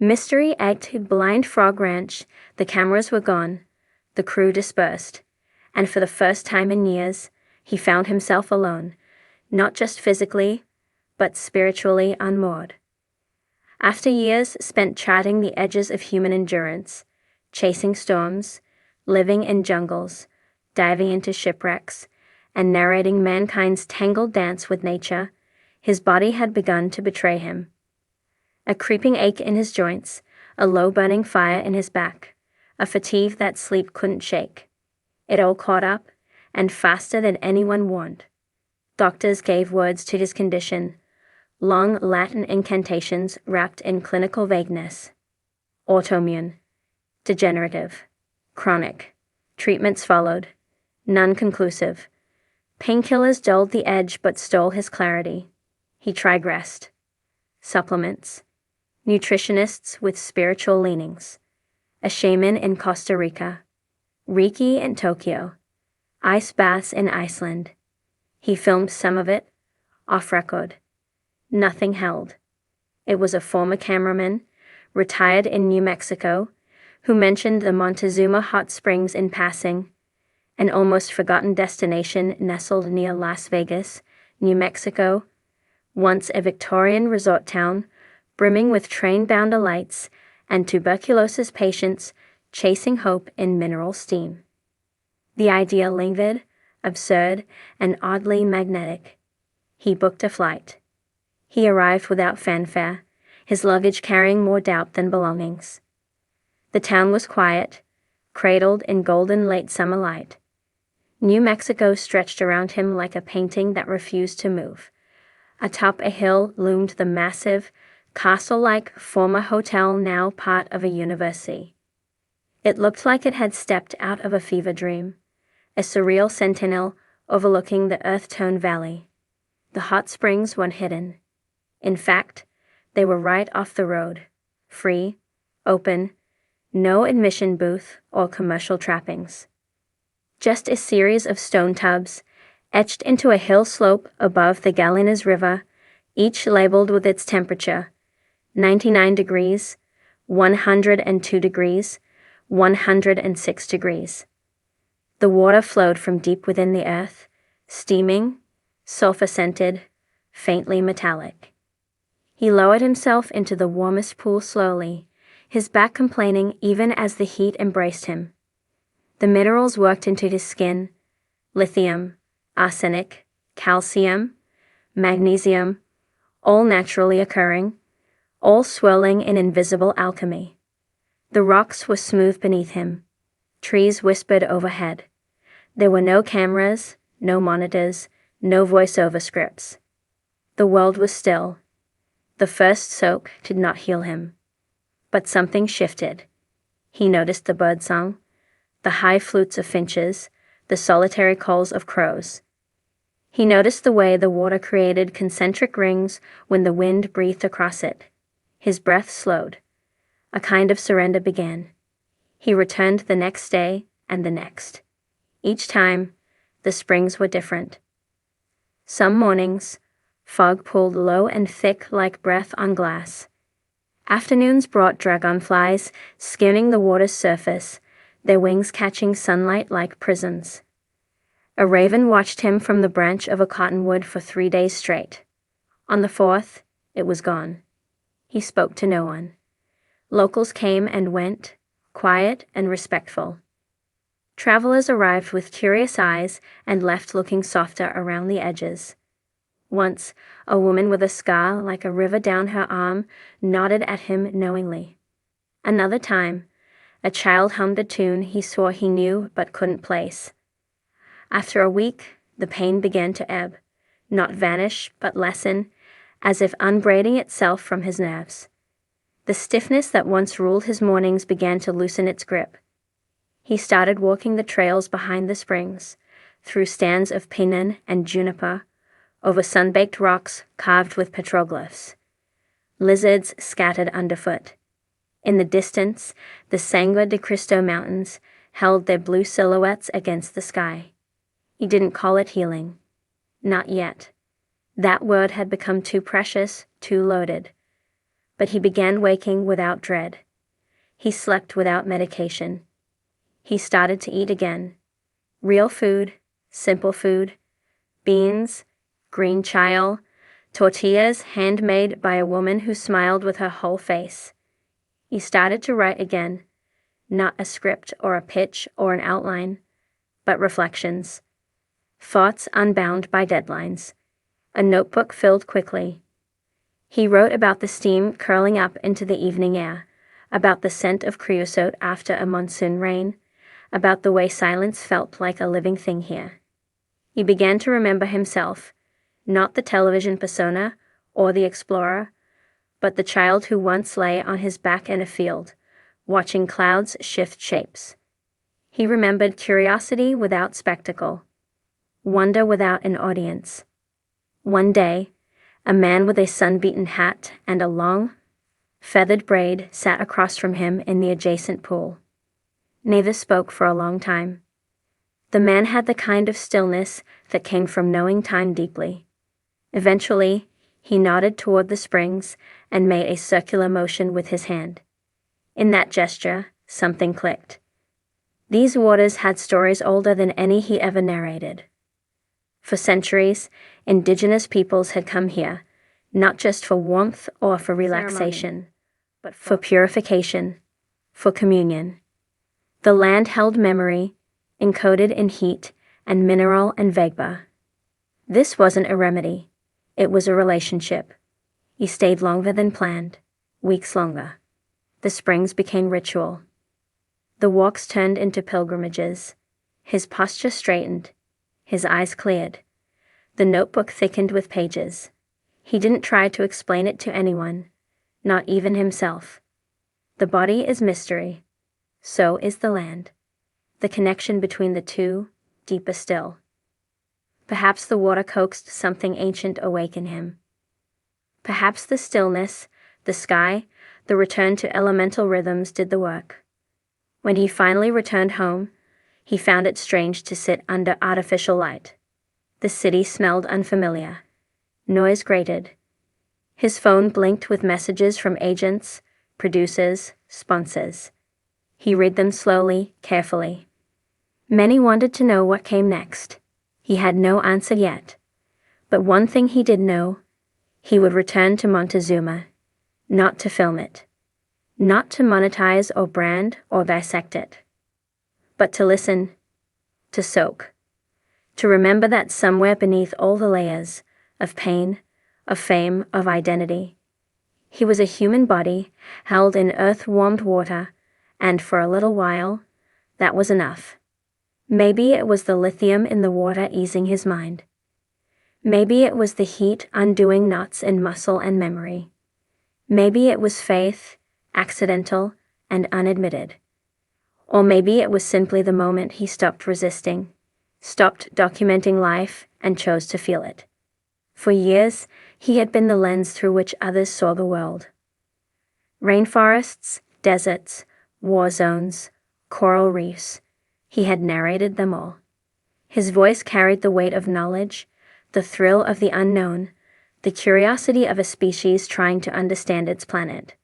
Mystery Egg Blind Frog Ranch. The cameras were gone. The crew dispersed. And for the first time in years, he found himself alone, not just physically, but spiritually unmoored. After years spent charting the edges of human endurance, chasing storms, living in jungles, diving into shipwrecks, and narrating mankind's tangled dance with nature, his body had begun to betray him. A creeping ache in his joints, a low burning fire in his back, a fatigue that sleep couldn't shake. It all caught up, and faster than anyone warned. Doctors gave words to his condition, long Latin incantations wrapped in clinical vagueness. Autoimmune, degenerative, chronic. Treatments followed, none conclusive. Painkillers dulled the edge but stole his clarity. He tried rest, supplements, nutritionists with spiritual leanings, a shaman in Costa Rica, Reiki in Tokyo, ice baths in Iceland. He filmed some of it, off record. Nothing held. It was a former cameraman, retired in New Mexico, who mentioned the Montezuma Hot Springs in passing, an almost forgotten destination nestled near Las Vegas, New Mexico, once a Victorian resort town, brimming with train-bound elites and tuberculosis patients chasing hope in mineral steam. The idea lingered, absurd, and oddly magnetic. He booked a flight. He arrived without fanfare, his luggage carrying more doubt than belongings. The town was quiet, cradled in golden late summer light. New Mexico stretched around him like a painting that refused to move. Atop a hill loomed the massive, castle-like former hotel now part of a university. It looked like it had stepped out of a fever dream, a surreal sentinel overlooking the earth-toned valley. The hot springs weren't hidden. In fact, they were right off the road, free, open, no admission booth or commercial trappings. Just a series of stone tubs, etched into a hill slope above the Galinas River, each labeled with its temperature, 99 degrees, 102 degrees, 106 degrees. The water flowed from deep within the earth, steaming, sulfur-scented, faintly metallic. He lowered himself into the warmest pool slowly, his back complaining even as the heat embraced him. The minerals worked into his skin, lithium, arsenic, calcium, magnesium, all naturally occurring, all swirling in invisible alchemy. The rocks were smooth beneath him. Trees whispered overhead. There were no cameras, no monitors, no voiceover scripts. The world was still. The first soak did not heal him. But something shifted. He noticed the birdsong, the high flutes of finches, the solitary calls of crows. He noticed the way the water created concentric rings when the wind breathed across it. His breath slowed. A kind of surrender began. He returned the next day and the next. Each time, the springs were different. Some mornings, fog pulled low and thick like breath on glass. Afternoons brought dragonflies skimming the water's surface, their wings catching sunlight like prisms. A raven watched him from the branch of a cottonwood for 3 days straight. On the fourth, it was gone. He spoke to no one. Locals came and went, quiet and respectful. Travelers arrived with curious eyes and left looking softer around the edges. Once, a woman with a scar like a river down her arm nodded at him knowingly. Another time, a child hummed a tune he swore he knew but couldn't place. After a week, the pain began to ebb, not vanish but lessen, as if unbraiding itself from his nerves. The stiffness that once ruled his mornings began to loosen its grip. He started walking the trails behind the springs, through stands of pinon and juniper, over sun-baked rocks carved with petroglyphs. Lizards scattered underfoot. In the distance, the Sangre de Cristo Mountains held their blue silhouettes against the sky. He didn't call it healing. Not yet. That word had become too precious, too loaded. but he began waking without dread. He slept without medication. He started to eat again. Real food, simple food, beans, green chile, tortillas handmade by a woman who smiled with her whole face. He started to write again, not a script or a pitch or an outline, but reflections. Thoughts unbound by deadlines. A notebook filled quickly. He wrote about the steam curling up into the evening air, about the scent of creosote after a monsoon rain, about the way silence felt like a living thing here. He began to remember himself, not the television persona or the explorer, but the child who once lay on his back in a field, watching clouds shift shapes. He remembered curiosity without spectacle, wonder without an audience. One day, a man with a sun-beaten hat and a long, feathered braid sat across from him in the adjacent pool. Neither spoke for a long time. The man had the kind of stillness that came from knowing time deeply. Eventually, he nodded toward the springs and made a circular motion with his hand. In that gesture, something clicked. These waters had stories older than any he ever narrated. For centuries, indigenous peoples had come here, not just for warmth or for relaxation, but for purification, for communion. The land held memory, encoded in heat and mineral and vapor. This wasn't a remedy. It was a relationship. He stayed longer than planned, weeks longer. The springs became ritual. The walks turned into pilgrimages. His posture straightened. His eyes cleared. The notebook thickened with pages. He didn't try to explain it to anyone, not even himself. The body is mystery. So is the land. The connection between the two, deeper still. Perhaps the water coaxed something ancient awake in him. Perhaps the stillness, the sky, the return to elemental rhythms did the work. When he finally returned home, he found it strange to sit under artificial light. The city smelled unfamiliar. Noise grated. His phone blinked with messages from agents, producers, sponsors. He read them slowly, carefully. Many wanted to know what came next. He had no answer yet. But one thing he did know, he would return to Montezuma, not to film it, not to monetize or brand or dissect it, but to listen, to soak, to remember that somewhere beneath all the layers of pain, of fame, of identity, he was a human body held in earth-warmed water, and for a little while, that was enough. Maybe it was the lithium in the water easing his mind. Maybe it was the heat undoing knots in muscle and memory. Maybe it was faith, accidental and unadmitted. Or maybe it was simply the moment he stopped resisting, stopped documenting life, and chose to feel it. For years, he had been the lens through which others saw the world. Rainforests, deserts, war zones, coral reefs, he had narrated them all. His voice carried the weight of knowledge, the thrill of the unknown, the curiosity of a species trying to understand its planet.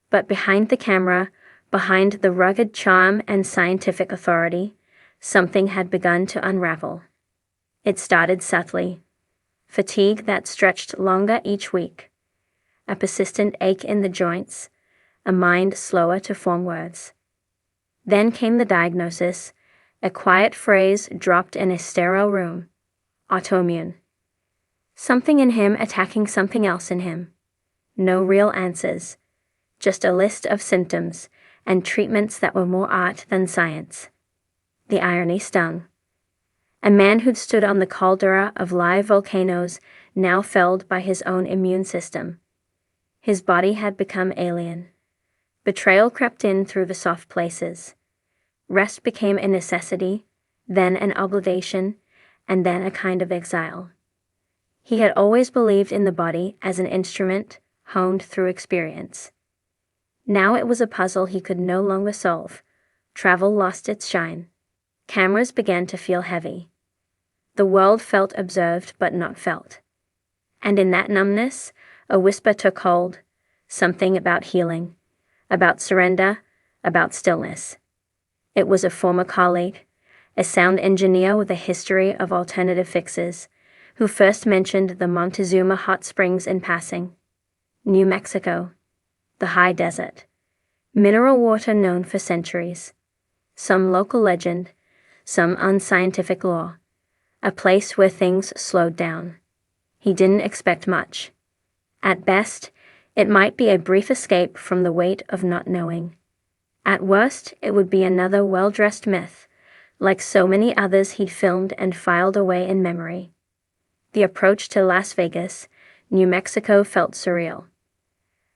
But behind the camera, behind the rugged charm and scientific authority, something had begun to unravel. It started subtly. Fatigue that stretched longer each week. A persistent ache in the joints, a mind slower to form words. Then came the diagnosis, a quiet phrase dropped in a sterile room. Autoimmune. Something in him attacking something else in him. No real answers. Just a list of symptoms and treatments that were more art than science. The irony stung. A man who'd stood on the caldera of live volcanoes now felled by his own immune system. His body had become alien. Betrayal crept in through the soft places. Rest became a necessity, then an obligation, and then a kind of exile. He had always believed in the body as an instrument, honed through experience. Now it was a puzzle he could no longer solve. Travel lost its shine. Cameras began to feel heavy. The world felt observed but not felt. And in that numbness, a whisper took hold. something about healing, about surrender, about stillness. It was a former colleague, a sound engineer with a history of alternative fixes, who first mentioned the Montezuma Hot Springs in passing. New Mexico, the high desert. Mineral water known for centuries. Some local legend, some unscientific law. A place where things slowed down. He didn't expect much. At best, it might be a brief escape from the weight of not knowing. At worst, it would be another well-dressed myth, like so many others he'd filmed and filed away in memory. The approach to Las Vegas, New Mexico felt surreal.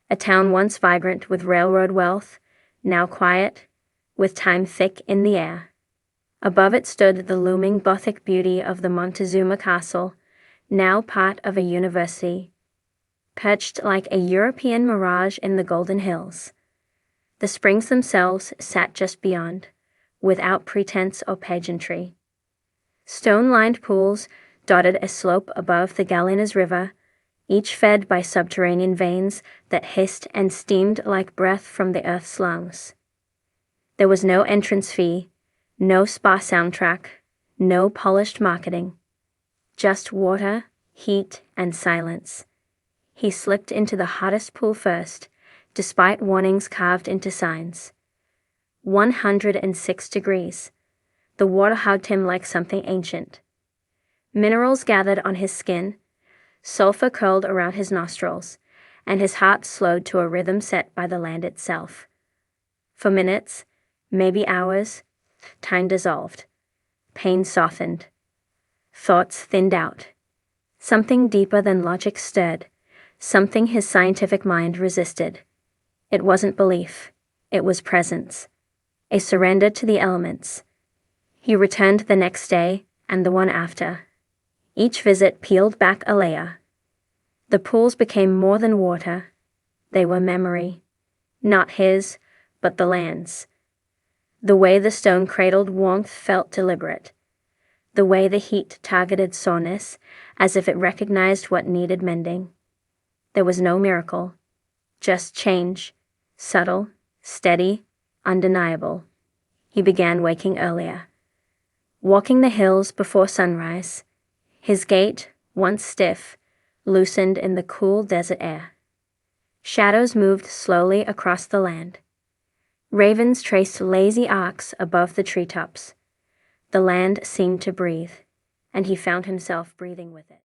A town once vibrant with railroad wealth, now quiet, with time thick in the air. Above it stood the looming Gothic beauty of the Montezuma Castle, now part of a university, perched like a European mirage in the Golden Hills. The springs themselves sat just beyond, without pretense or pageantry. Stone-lined pools dotted a slope above the Galinas River, each fed by subterranean veins that hissed and steamed like breath from the earth's lungs. There was no entrance fee, no spa soundtrack, no polished marketing. Just water, heat, and silence. He slipped into the hottest pool first, despite warnings carved into signs. 106 degrees. The water hugged him like something ancient. Minerals gathered on his skin, sulfur curled around his nostrils, and his heart slowed to a rhythm set by the land itself. For minutes, maybe hours, time dissolved. Pain softened. Thoughts thinned out. Something deeper than logic stirred, something his scientific mind resisted. It wasn't belief, it was presence, a surrender to the elements. He returned the next day, and the one after. Each visit peeled back a layer. The pools became more than water. They were memory. Not his, but the land's. The way the stone cradled warmth felt deliberate. The way the heat targeted soreness, as if it recognized what needed mending. There was no miracle. Just change. Subtle, steady, undeniable. He began waking earlier. Walking the hills before sunrise. His gait, once stiff, loosened in the cool desert air. Shadows moved slowly across the land. Ravens traced lazy arcs above the treetops. The land seemed to breathe, and he found himself breathing with it.